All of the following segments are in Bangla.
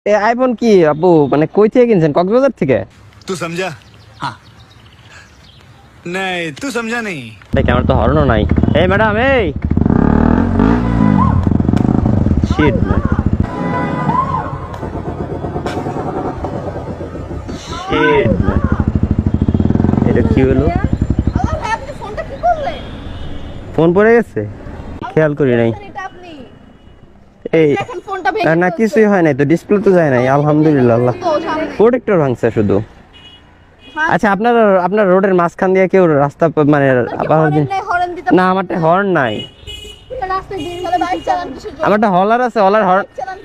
এ আইফোন কি আপু মানে কই থেকে কিনছেন? কক্সবাজার থেকে? तू समझा हाँ नहीं तू समझा नहीं ভাই ক্যামেরা তো হর্নও নাই। এই ম্যাডাম এই শিট শিট এটা কি হলো? আল্লাহ ভাই, আপনি ফোনটা কি করলেন? ফোন পড়ে গেছে, খেয়াল করি নাই। এটা আপনি এই দেখেন ফোনটা ভেঙে না ফেলছে। কিছুই হয় নাই তো, ডিসপ্লে তো যায় নাই আলহামদুলিল্লাহ। আল্লাহ তো সামনে। প্রোটেক্টর ভাঙছে শুধু। হ্যাঁ, আচ্ছা আপনার রোডের মাঝখান দিয়ে কেউ রাস্তা মানে হরেন নাই, হরেন দিতে না আমারটা হর্ন নাই, রাস্তায় দিয়ে তাহলে বাইক চালান কিসের জন্য? আমারটা হলার আছে, হলার হর্ন। চালান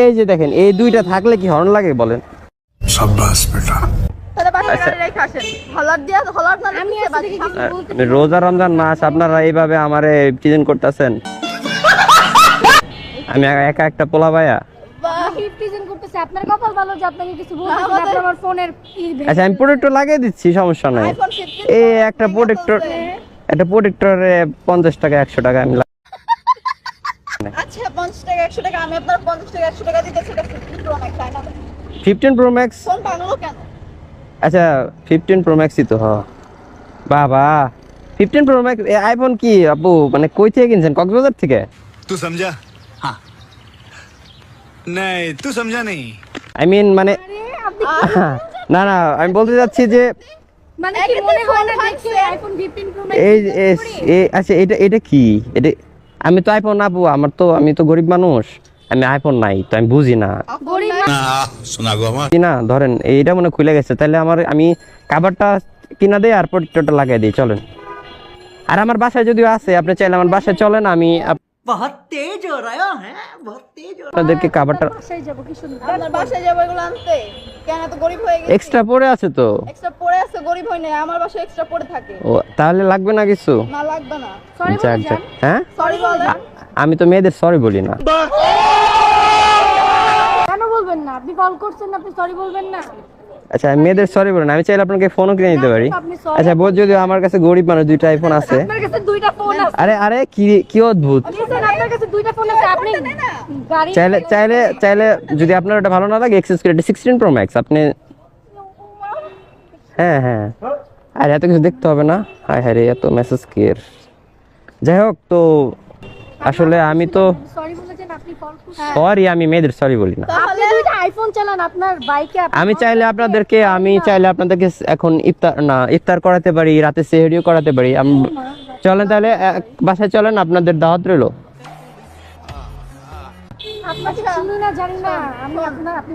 এই যে দেখেন এই দুইটা থাকলে কি হর্ন লাগে বলেন? शाबाश बेटा তাহলে বাসায় আচ্ছা। গাড়ি রেখে আসেন। হলার দিয়া হলার না আমি রোজা রমজান মাস আপনারা এইভাবে আমারে প্রেজেন্ট করতেছেন। আমি একা একটা পোলা ভাইয়া। প্রেজেন্ট করতেছে আপনার কপাল ভালো যে আপনাকে কিছু বলতে আপনি আমার ফোনের আচ্ছা আমি প্রোটেক্টর লাগিয়ে দিচ্ছি, সমস্যা নাই। আইফোন 15 এই একটা প্রোটেক্টরে 50 টাকা 100 টাকা আমি আচ্ছা 50 টাকা 100 টাকা আমি আপনার 50 টাকা 100 টাকা দিতেছি, এটা 15 প্রো ম্যাক্স তাই না? 15 প্রো ম্যাক্স। ফোন ভাঙলো কেন? আচ্ছা 15 প্রো ম্যাক্সই তো। বাবা 15 প্রো ম্যাক্স আইফোন কি আপু মানে কই থেকে কিনছেন? কক্সবাজার থেকে? तू समझा हाँ नहीं तू समझा नहीं আই মিন মানে না আমি বলতে চাচ্ছি যে মানে কি মনে হয় না দেখে আইফোন 15 প্রো আচ্ছা এটা কি এটা? আমি তো আইফোন আপু, আমি তো গরিব মানুষ, আমি আইফোন নাই তো আমি বুঝি না। গরিব सुना गो हमार কি না ধরেন এইটা মনে খুলে গেছে, তাহলে আমি কাভারটা কিনা দেই আর প্রোটেক্টরটা লাগাই দিই, চলেন। আর আমার বাসায় যদিও আছে, আপনি চাইলে আমার বাসায় চলেন, আমি बहुत तेज हो रहा है बहुत तेज हो আপনাদেরকে কাভারটা বাসায় যাব কি সুন্দর। আপনার বাসায় যাবো এগুলো আনতে? কেন এত গরিব হয়ে গেছে? এক্সট্রা পড়ে আছে তো। এক্সট্রা পড়ে আছে, গরিব হই না, আমার বাসায় এক্সট্রা পড়ে থাকে। ও তাহলে লাগবে না কিছু? না লাগবে না। সরি যাক বলে যাক। যান। হ্যাঁ সরি বলেন। আমি তো মেয়েদের সরি বলি না। কেন বলবেন না? আপনি কল করছেন আপনি সরি বলবেন না? আচ্ছা আমি মেয়েদের সরি বলি না, আমি চাইলে আপনাকে ফোনও কিনে দিতে পারি। আপনি sorry আচ্ছা বোধ যদিও আমার কাছে গরিব মানুষ, দুইটা আইফোন আছে। আপনার কাছে দুইটা ফোন আছে। আরে কি অদ্ভুত। লিসেন আপনার কাছে দুইটা ফোন আছে, আপনি গাড়ি চাইলে যদি আপনার ওটা ভালো না লাগে এক্সেস করে 16 প্রো ম্যাক্স আপনি। হ্যাঁ আর এত কিছু দেখতে হবে না। হায় হায় রে এত মেসেজ কেয়ার। যাই হোক তো আসলে আমি তো সরি বলেছেন, আপনি কল করছেন। সরি, আমি মেয়েদের সরি বলি না। আপনি দুইটা আইফোন চালান আপনার বাইকে। আমি চাইলে আপনাদেরকে এখন ইফতার করাতে পারি, রাতে সেহরিও করাতে পারি। চলেন তাহলে বাসায় চলেন, আপনাদের দাওয়াত রইলো। আপনাকে চিনি না জানি না, আমি আপনার আপনি